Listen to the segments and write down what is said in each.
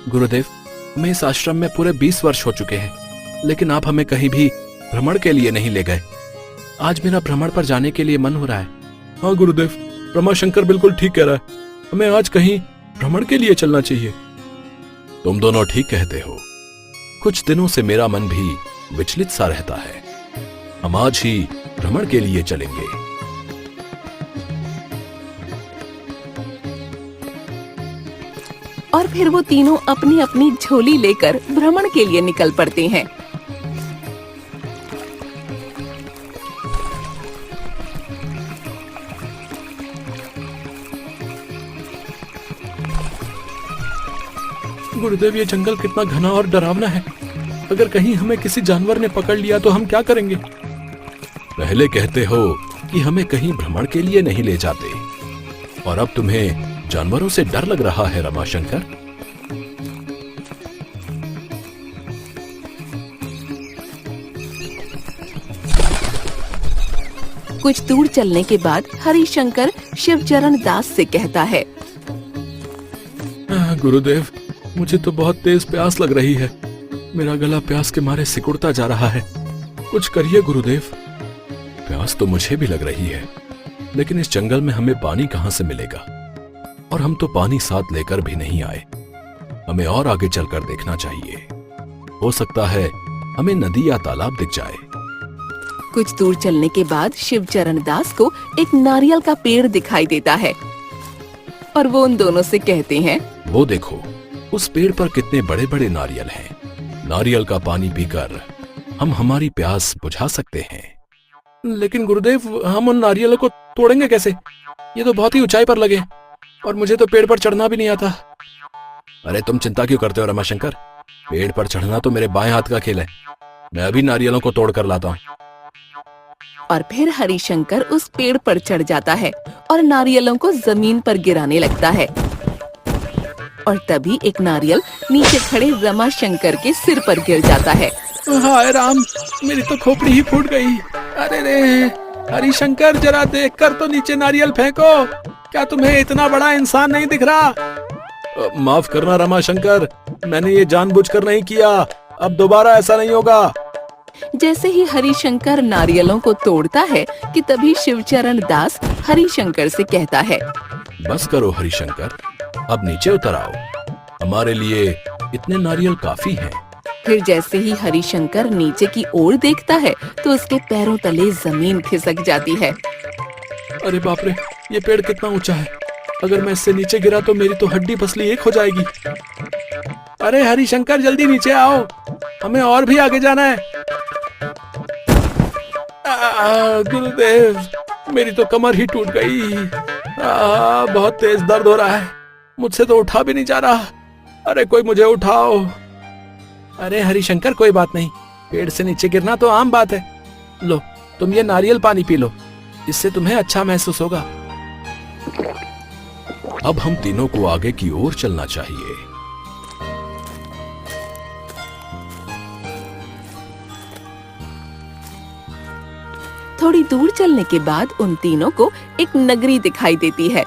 गुरुदेव, हमें इस आश्रम में पूरे 20 वर्ष हो चुके हैं, लेकिन आप हमें कहीं भी भ्रमण के लिए नहीं ले गए। आज मेरा भ्रमण पर जाने के लिए मन हो रहा है। हाँ गुरुदेव, रमाशंकर बिल्कुल ठीक कह रहा है, हमें आज कहीं भ्रमण के लिए चलना चाहिए। तुम दोनों ठीक कहते हो। कुछ दिनों से मेरा मन भी विचलित सा रहता है। हम आज ही भ्रमण के लिए चलेंगे। और फिर वो तीनों अपनी अपनी झोली लेकर भ्रमण के लिए निकल पड़ते हैं। गुरुदेव, ये जंगल कितना घना और डरावना है। अगर कहीं हमें किसी जानवर ने पकड़ लिया तो हम क्या करेंगे? पहले कहते हो कि हमें कहीं भ्रमण के लिए नहीं ले जाते, और अब तुम्हें जानवरों से डर लग रहा है रमाशंकर। कुछ दूर चलने के बाद हरिशंकर शिवचरण दास से कहता है, गुरुदेव, मुझे तो बहुत तेज प्यास लग रही है। मेरा गला प्यास के मारे सिकुड़ता जा रहा है। कुछ करिए गुरुदेव। प्यास तो मुझे भी लग रही है, लेकिन इस जंगल में हमें पानी कहां से मिलेगा? और हम तो पानी साथ लेकर भी नहीं आए। हमें और आगे चलकर देखना चाहिए। हो सकता है हमें नदी या तालाब दिख जाए। कुछ दूर चलने के बाद शिवचरण दास को एक नारियल का पेड़ दिखाई देता है और वो उन दोनों से कहते हैं, वो देखो, उस पेड़ पर कितने बड़े बड़े नारियल हैं। नारियल का पानी पीकर हम हमारी प्यास बुझा सकते हैं। लेकिन गुरुदेव, हम उन नारियलों को तोड़ेंगे कैसे? ये तो बहुत ही ऊंचाई पर लगे और मुझे तो पेड़ पर चढ़ना भी नहीं आता। अरे तुम चिंता क्यों करते हो रमाशंकर? पेड़ पर चढ़ना तो मेरे बाएं हाथ का खेल है। मैं अभी नारियलों को तोड़ कर लाता हूँ। और फिर हरिशंकर उस पेड़ पर चढ़ जाता है और नारियलों को जमीन पर गिराने लगता है। और तभी एक नारियल नीचे खड़े रमाशंकर के सिर पर गिर जाता है। हाय राम, मेरी तो खोपड़ी ही फूट गई। अरे रे हरिशंकर, जरा देखकर तो नीचे नारियल फेंको। क्या तुम्हें इतना बड़ा इंसान नहीं दिख रहा? माफ करना रमाशंकर, मैंने ये जानबूझकर नहीं किया। अब दोबारा ऐसा नहीं होगा। जैसे ही हरिशंकर नारियलों को तोड़ता है कि तभी शिवचरण दास हरिशंकर से कहता है, बस करो हरिशंकर, अब नीचे उतर आओ। हमारे लिए इतने नारियल काफी हैं। फिर जैसे ही हरिशंकर नीचे की ओर देखता है तो उसके पैरों तले जमीन खिसक जाती है। अरे बाप रे, ये पेड़ कितना ऊंचा है। अगर मैं इससे नीचे गिरा तो मेरी तो हड्डी पसली एक हो जाएगी। अरे हरिशंकर, जल्दी नीचे आओ, हमें और भी आगे जाना है। गुरुदेव, मेरी तो कमर ही टूट गई। बहुत तेज दर्द हो रहा है, मुझसे तो उठा भी नहीं जा रहा। अरे कोई मुझे उठाओ। अरे हरिशंकर, कोई बात नहीं, पेड़ से नीचे गिरना तो आम बात है। लो, तुम ये नारियल पानी पी लो, इससे तुम्हें अच्छा महसूस होगा। अब हम तीनों को आगे की ओर चलना चाहिए। थोड़ी दूर चलने के बाद उन तीनों को एक नगरी दिखाई देती है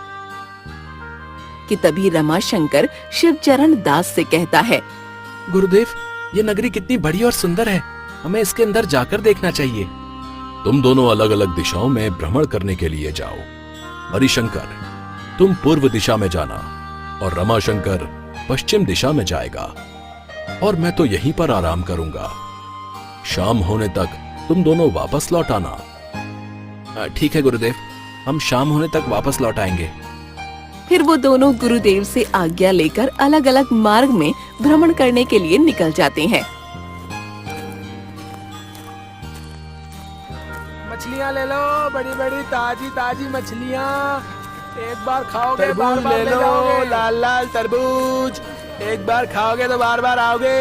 कि तभी रमाशंकर शिवचरण दास से कहता है, गुरुदेव, ये नगरी कितनी बड़ी और सुंदर है। हमें इसके अंदर जाकर देखना चाहिए। तुम दोनों अलग अलग दिशाओं में भ्रमण करने के लिए जाओ। हरिशंकर, तुम पूर्व दिशा में जाना और रमाशंकर पश्चिम दिशा में जाएगा, और मैं तो यहीं पर आराम करूंगा। शाम होने तक तुम दोनों वापस लौट आना। ठीक है गुरुदेव, हम शाम होने तक वापस लौट आएंगे। फिर वो दोनों गुरुदेव से आज्ञा लेकर अलग अलग मार्ग में भ्रमण करने के लिए निकल जाते हैं। मछलियाँ ले लो, बड़ी बड़ी ताजी ताजी मछलियाँ। एक बार खाओगे बार बार ले लो। लाल लाल तरबूज, एक बार खाओगे तो बार बार आओगे।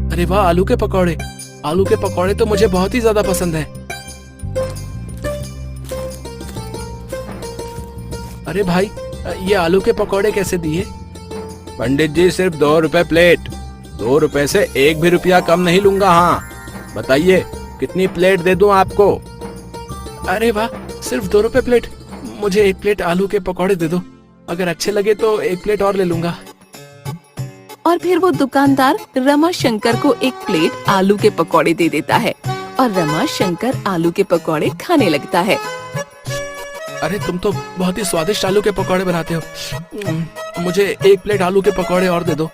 अरे वाह, आलू के पकौड़े। आलू के पकौड़े तो मुझे बहुत ही ज्यादा पसंद है। अरे भाई, ये आलू के पकौड़े कैसे दिए? पंडित जी, सिर्फ 2 रुपए प्लेट। 2 रुपए से 1 भी रुपया कम नहीं लूंगा। हाँ, बताइए कितनी प्लेट दे दूं आपको? अरे वाह, सिर्फ 2 रुपए प्लेट। मुझे 1 प्लेट आलू के पकौड़े दे दो। अगर अच्छे लगे तो 1 प्लेट और ले लूंगा। और फिर वो दुकानदार रमाशंकर को एक प्लेट आलू के पकौड़े दे देता है और रमाशंकर आलू के पकौड़े खाने लगता है। अरे तुम तो बहुत ही स्वादिष्ट आलू के पकौड़े बनाते हो। मुझे एक प्लेट आलू के पकौड़े और दे दो।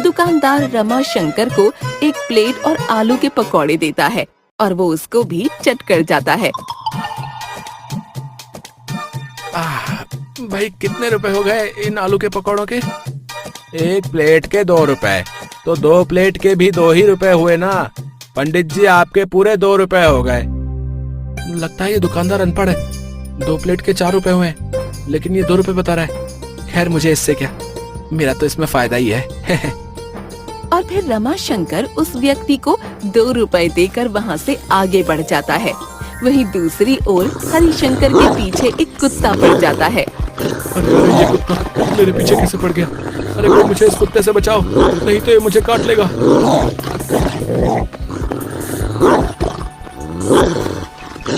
दुकानदार रमाशंकर को एक प्लेट और आलू के पकौड़े देता है और वो उसको भी चट कर जाता है। भाई कितने रुपए हो गए इन आलू के पकौड़ों के? एक प्लेट के 2 रुपए, तो 2 प्लेट के भी 2 ही रुपए हुए ना। पंडित जी आपके पूरे 2 रुपए हो गए। लगता है ये दुकानदार अनपढ़ है। 2 प्लेट के 4 रुपए हुए, लेकिन ये 2 रुपए बता रहा है। खैर मुझे इससे क्या, मेरा तो इसमें फायदा ही है। और फिर रमाशंकर उस व्यक्ति को 2 रुपए देकर वहाँ से आगे बढ़ जाता है। वहीं दूसरी ओर हरिशंकर के पीछे एक कुत्ता पड़ जाता है। अरे ये कुत्ता मेरे पीछे कैसे पड़ गया? अरे कोई मुझे इस कुत्ते से बचाओ, नहीं तो ये मुझे काट लेगा।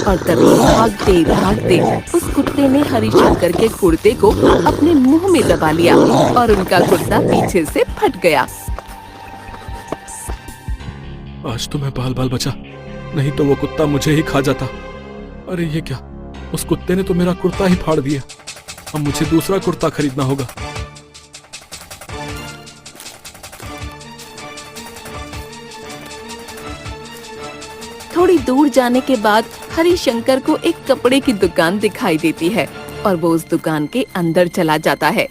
और तभी भागते भागते उस कुत्ते ने हरिशंकर के कुर्ते को अपने मुंह में दबा लिया और उनका कुर्ता पीछे से फट गया। आज तो मैं बाल बाल बचा, नहीं तो वो कुत्ता मुझे ही खा जाता। अरे ये क्या, उस कुत्ते ने तो मेरा कुर्ता ही फाड़ दिया। अब मुझे दूसरा कुर्ता खरीदना होगा। थोड़ी दूर जाने के बाद हरिशंकर को एक कपड़े की दुकान दिखाई देती है और वो उस दुकान के अंदर चला जाता है।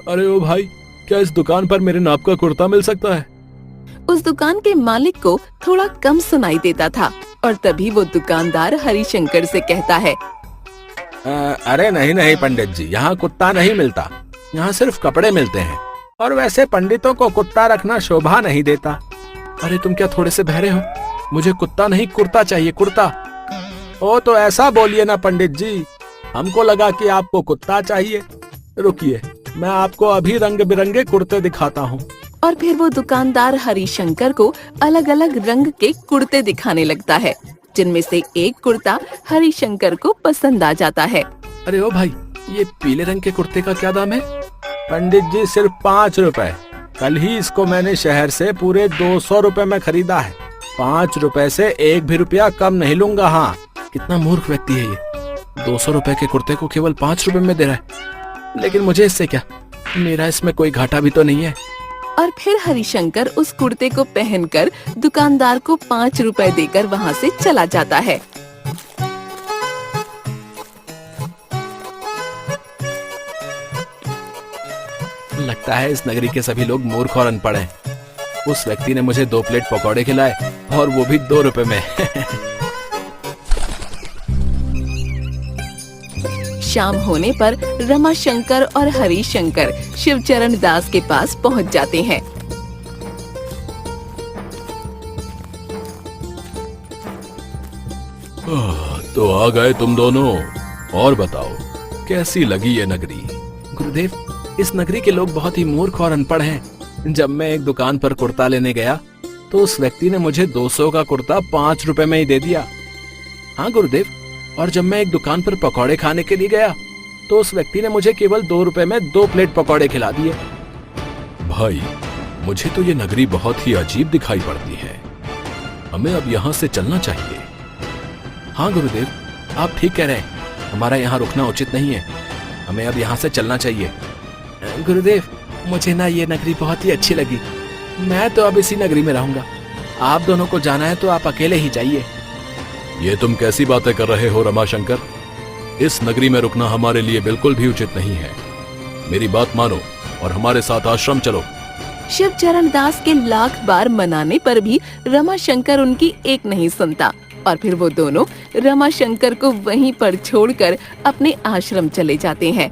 अरे ओ भाई, क्या इस दुकान पर मेरे नाप का कुर्ता मिल सकता है? उस दुकान के मालिक को थोड़ा कम सुनाई देता था और तभी वो दुकानदार हरिशंकर से कहता है, अरे नहीं नहीं पंडित जी, यहाँ कुत्ता नहीं मिलता, यहाँ सिर्फ कपड़े मिलते हैं। और वैसे पंडितों को कुत्ता रखना शोभा नहीं देता। अरे तुम क्या थोड़े से बहरे हो? मुझे कुत्ता नहीं कुर्ता चाहिए, कुर्ता। ओ तो ऐसा बोलिए ना पंडित जी, हमको लगा कि आपको कुत्ता चाहिए। रुकिए, मैं आपको अभी रंग बिरंगे कुर्ते दिखाता हूँ। और फिर वो दुकानदार हरिशंकर को अलग अलग रंग के कुर्ते दिखाने लगता है, जिनमें से एक कुर्ता हरिशंकर को पसंद आ जाता है। अरे ओ भाई, ये पीले रंग के कुर्ते का क्या दाम है? पंडित जी सिर्फ 5 रुपए। कल ही इसको मैंने शहर से पूरे 200 रुपए में खरीदा है। 5 रुपए से 1 भी रुपया कम नहीं लूंगा। हाँ, कितना मूर्ख व्यक्ति है ये। 200 रुपए के कुर्ते को केवल 5 रुपए में दे रहा है। लेकिन मुझे इससे क्या, मेरा इसमें कोई घाटा भी तो नहीं है। और फिर हरिशंकर उस कुर्ते को पहनकर दुकानदार को 5 रुपए देकर वहाँ से चला जाता है। लगता है इस नगरी के सभी लोग मूर्ख और अनपढ़ हैं। उस व्यक्ति ने मुझे 2 प्लेट पकौड़े खिलाए और वो भी 2 रुपए में। शाम होने पर रमाशंकर और हरिशंकर शिवचरण दास के पास पहुंच जाते हैं। तो आ गए तुम दोनों, और बताओ कैसी लगी ये नगरी? गुरुदेव, इस नगरी के लोग बहुत ही मूर्ख और अनपढ़ हैं। जब मैं एक दुकान पर कुर्ता लेने गया तो उस व्यक्ति ने मुझे 200 का कुर्ता 5 रुपए में ही दे दिया। हाँ गुरुदेव, और जब मैं एक दुकान पर पकौड़े खाने के लिए गया तो उस व्यक्ति ने मुझे केवल 2 रुपए में 2 प्लेट पकौड़े खिला दिए। भाई, मुझे तो ये नगरी बहुत ही अजीब दिखाई पड़ती है। हमें अब यहाँ से चलना चाहिए। हाँ गुरुदेव, आप ठीक कह रहे हैं। हमारा यहाँ रुकना उचित नहीं है। हमें अब यहाँ से चलना चाहिए। गुरुदेव, मुझे ना ये नगरी बहुत ही अच्छी लगी। मैं तो अब इसी नगरी में रहूंगा। आप दोनों को जाना है तो आप अकेले ही जाइए। ये तुम कैसी बातें कर रहे हो रमाशंकर? इस नगरी में रुकना हमारे लिए बिल्कुल भी उचित नहीं है। मेरी बात मानो और हमारे साथ आश्रम चलो। शिवचरण दास के लाख बार मनाने पर भी रमाशंकर उनकी एक नहीं सुनता और फिर वो दोनों रमाशंकर को वहीं पर छोड़कर अपने आश्रम चले जाते हैं।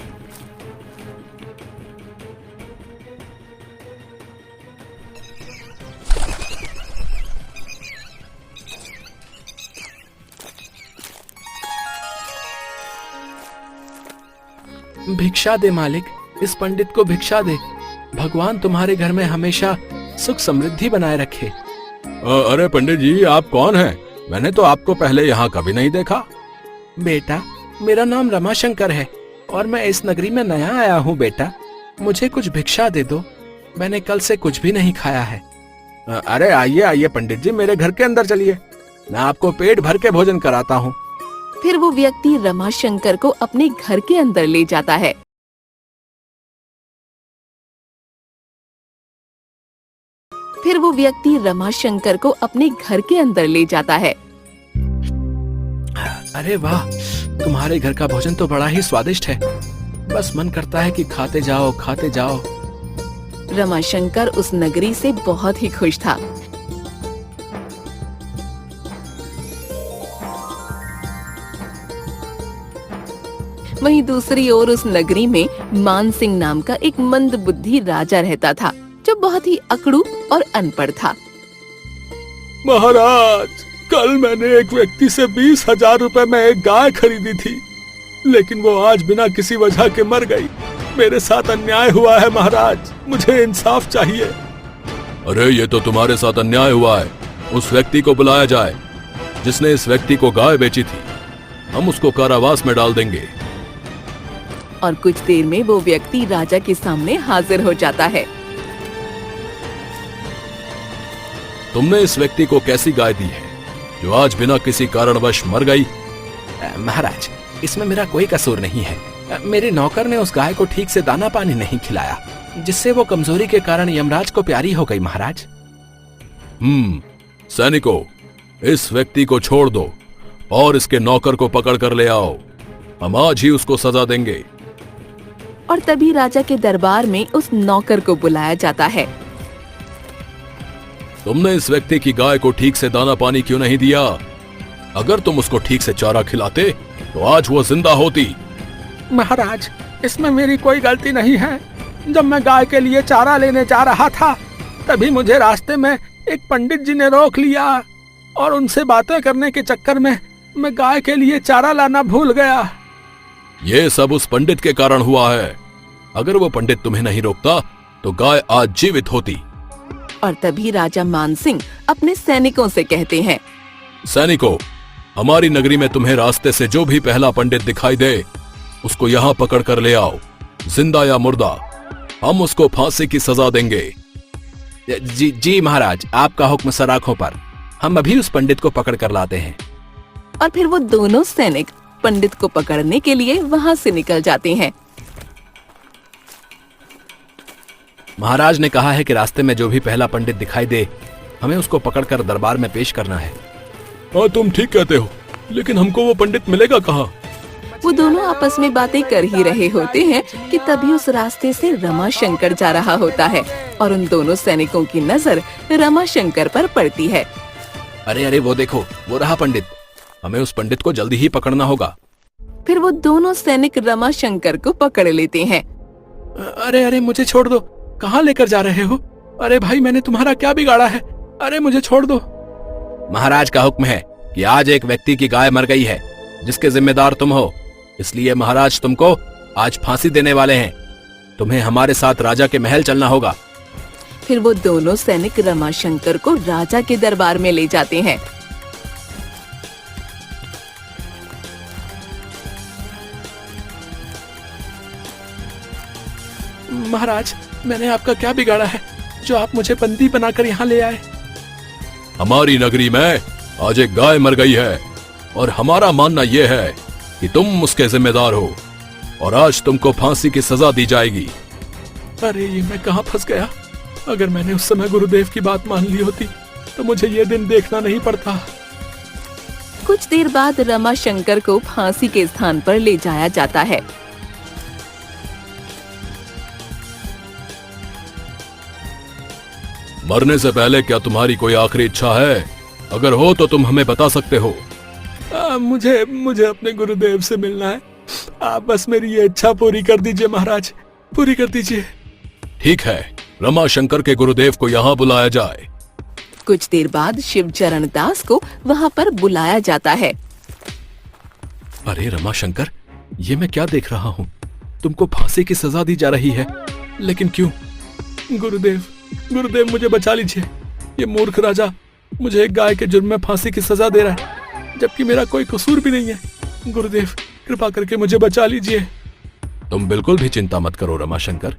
भिक्षा दे मालिक, इस पंडित को भिक्षा दे। भगवान तुम्हारे घर में हमेशा सुख समृद्धि बनाए रखे। अरे पंडित जी, आप कौन हैं? मैंने तो आपको पहले यहाँ कभी नहीं देखा। बेटा, मेरा नाम रमाशंकर है और मैं इस नगरी में नया आया हूँ। बेटा, मुझे कुछ भिक्षा दे दो। मैंने कल से कुछ भी नहीं खाया है। अरे आइए आइए पंडित जी, मेरे घर के अंदर चलिए, मैं आपको पेट भर के भोजन कराता हूँ। फिर वो व्यक्ति रमाशंकर को अपने घर के अंदर ले जाता है। फिर वो व्यक्ति रमाशंकर को अपने घर के अंदर ले जाता है। अरे वाह, तुम्हारे घर का भोजन तो बड़ा ही स्वादिष्ट है। बस मन करता है कि खाते जाओ खाते जाओ। रमाशंकर उस नगरी से बहुत ही खुश था। वहीं दूसरी ओर उस नगरी में मानसिंह नाम का एक मंदबुद्धि राजा रहता था, जो बहुत ही अकड़ू और अनपढ़ था। महाराज, कल मैंने एक व्यक्ति से 20,000 रुपए में एक गाय खरीदी थी, लेकिन वो आज बिना किसी वजह के मर गई। मेरे साथ अन्याय हुआ है महाराज, मुझे इंसाफ चाहिए। अरे ये तो तुम्हारे साथ अन्याय हुआ है। उस व्यक्ति को बुलाया जाए जिसने इस व्यक्ति को गाय बेची थी। हम उसको कारावास में डाल देंगे। और कुछ देर में वो व्यक्ति राजा के सामने हाजिर हो जाता है। तुमने इस व्यक्ति को कैसी गाय दी है जो आज बिना किसी कारणवश मर गई? महाराज, इसमें मेरा कोई कसूर नहीं है। मेरे नौकर ने उस गाय को ठीक से दाना पानी नहीं खिलाया, जिससे वो कमजोरी के कारण यमराज को प्यारी हो गई महाराज। सैनिकों, इस व्यक्ति को छोड़ दो और इसके नौकर को पकड़ कर ले आओ। हम आज ही उसको सजा देंगे। और तभी राजा के दरबार में उस नौकर को बुलाया जाता है। तुमने इस व्यक्ति की गाय को ठीक से दाना पानी क्यों नहीं दिया? अगर तुम उसको ठीक से चारा खिलाते तो आज वो जिंदा होती। महाराज, इसमें मेरी कोई गलती नहीं है। जब मैं गाय के लिए चारा लेने जा रहा था, तभी मुझे रास्ते में एक पंडित जी ने रोक लिया और उनसे बातें करने के चक्कर में मैं गाय के लिए चारा लाना भूल गया। ये सब उस पंडित के कारण हुआ है। अगर वो पंडित तुम्हें नहीं रोकता तो गाय आज जीवित होती। और तभी राजा मानसिंह अपने सैनिकों से कहते हैं, सैनिकों, हमारी नगरी में तुम्हें रास्ते से जो भी पहला पंडित दिखाई दे, उसको यहाँ पकड़ कर ले आओ, जिंदा या मुर्दा। हम उसको फांसी की सजा देंगे। जी महाराज, आपका हुक्म सर आंखों पर। हम अभी उस पंडित को पकड़ कर लाते हैं। और फिर वो दोनों सैनिक पंडित को पकड़ने के लिए वहाँ से निकल जाते हैं। महाराज ने कहा है कि रास्ते में जो भी पहला पंडित दिखाई दे, हमें उसको पकड़कर दरबार में पेश करना है। हाँ, तुम ठीक कहते हो, लेकिन हमको वो पंडित मिलेगा कहाँ? वो दोनों आपस में बातें कर ही रहे होते हैं कि तभी उस रास्ते से रमाशंकर जा रहा होता है और उन दोनों सैनिकों की नजर रमाशंकर पर पड़ती है। अरे अरे, वो देखो, वो रहा पंडित। हमें उस पंडित को जल्दी ही पकड़ना होगा। फिर वो दोनों सैनिक रमाशंकर को पकड़ लेते हैं। अरे अरे, मुझे छोड़ दो। कहाँ लेकर जा रहे हो? अरे भाई, मैंने तुम्हारा क्या बिगाड़ा है? अरे मुझे छोड़ दो। महाराज का हुक्म है कि आज एक व्यक्ति की गाय मर गई है, जिसके जिम्मेदार तुम हो। इसलिए महाराज तुमको आज फांसी देने वाले हैं। तुम्हें हमारे साथ राजा के महल चलना होगा। फिर वो दोनों सैनिक रमाशंकर को राजा के दरबार में ले जाते हैं। महाराज, मैंने आपका क्या बिगाड़ा है जो आप मुझे बंदी बनाकर यहाँ ले आए? हमारी नगरी में आज एक गाय मर गई है और हमारा मानना यह है कि तुम उसके जिम्मेदार हो और आज तुमको फांसी की सजा दी जाएगी। अरे ये मैं कहाँ फंस गया? अगर मैंने उस समय गुरुदेव की बात मान ली होती तो मुझे ये दिन देखना नहीं पड़ता। कुछ देर बाद रमाशंकर को फांसी के स्थान पर ले जाया जाता है। मरने से पहले क्या तुम्हारी कोई आखिरी इच्छा है? अगर हो तो तुम हमें बता सकते हो। मुझे अपने गुरुदेव से मिलना है। आप बस मेरी ये इच्छा पूरी कर दीजिए महाराज, पूरी कर दीजिए। ठीक है, रमाशंकर के गुरुदेव को यहाँ बुलाया जाए। कुछ देर बाद शिवचरण दास को वहाँ पर बुलाया जाता है। अरे रमाशंकर, ये मैं क्या देख रहा हूँ? तुमको फांसी की सजा दी जा रही है, लेकिन क्यों? गुरुदेव मुझे बचा लीजिए। ये मूर्ख राजा मुझे एक गाय के जुर्म में फांसी की सजा दे रहा है, जबकि मेरा कोई कसूर भी नहीं है। गुरुदेव, कृपा करके मुझे बचा लीजिए। तुम बिल्कुल भी चिंता मत करो रमाशंकर।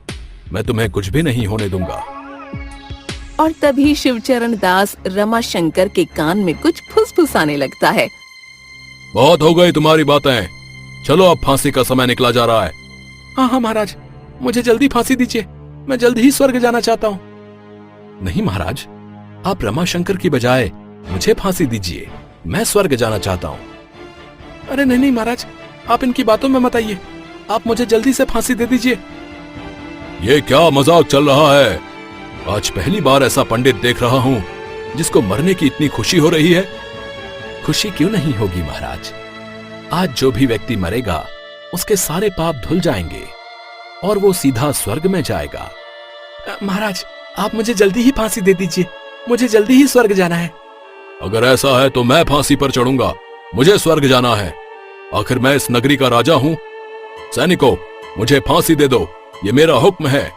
मैं तुम्हें कुछ भी नहीं होने दूंगा। और तभी शिवचरण दास रमाशंकर के कान में कुछ फुसफुसाने लगता है। बहुत हो गई तुम्हारी बातें, चलो अब फांसी का समय निकला जा रहा है। हाँ हाँ महाराज, मुझे जल्दी फांसी दीजिए, मैं जल्दी ही स्वर्ग जाना चाहता हूँ। नहीं महाराज, आप रमाशंकर की बजाय मुझे फांसी दीजिए, मैं स्वर्ग जाना चाहता हूँ। अरे नहीं नहीं महाराज, आप इनकी बातों में मत आइए, आप मुझे जल्दी से फांसी दे दीजिए। ये क्या मजाक चल रहा है? आज पहली बार ऐसा पंडित देख रहा हूँ जिसको मरने की इतनी खुशी हो रही है। खुशी क्यों नहीं होगी महाराज, आज जो भी व्यक्ति मरेगा उसके सारे पाप धुल जाएंगे और वो सीधा स्वर्ग में जाएगा। महाराज, आप मुझे जल्दी ही फांसी दे दीजिए, मुझे जल्दी ही स्वर्ग जाना है। अगर ऐसा है तो मैं फांसी पर चढ़ूंगा, मुझे स्वर्ग जाना है। आखिर मैं इस नगरी का राजा हूँ। सैनिकों, मुझे फांसी दे दो, ये मेरा हुक्म है।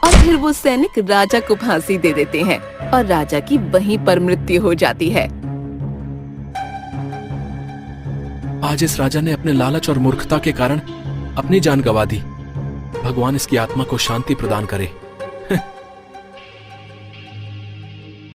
और फिर वो सैनिक राजा को फांसी दे देते हैं और राजा की वहीं पर मृत्यु हो जाती है। आज इस राजा ने अपने लालच और मूर्खता के कारण अपनी जान गंवा दी। भगवान इसकी आत्मा को शांति प्रदान करे।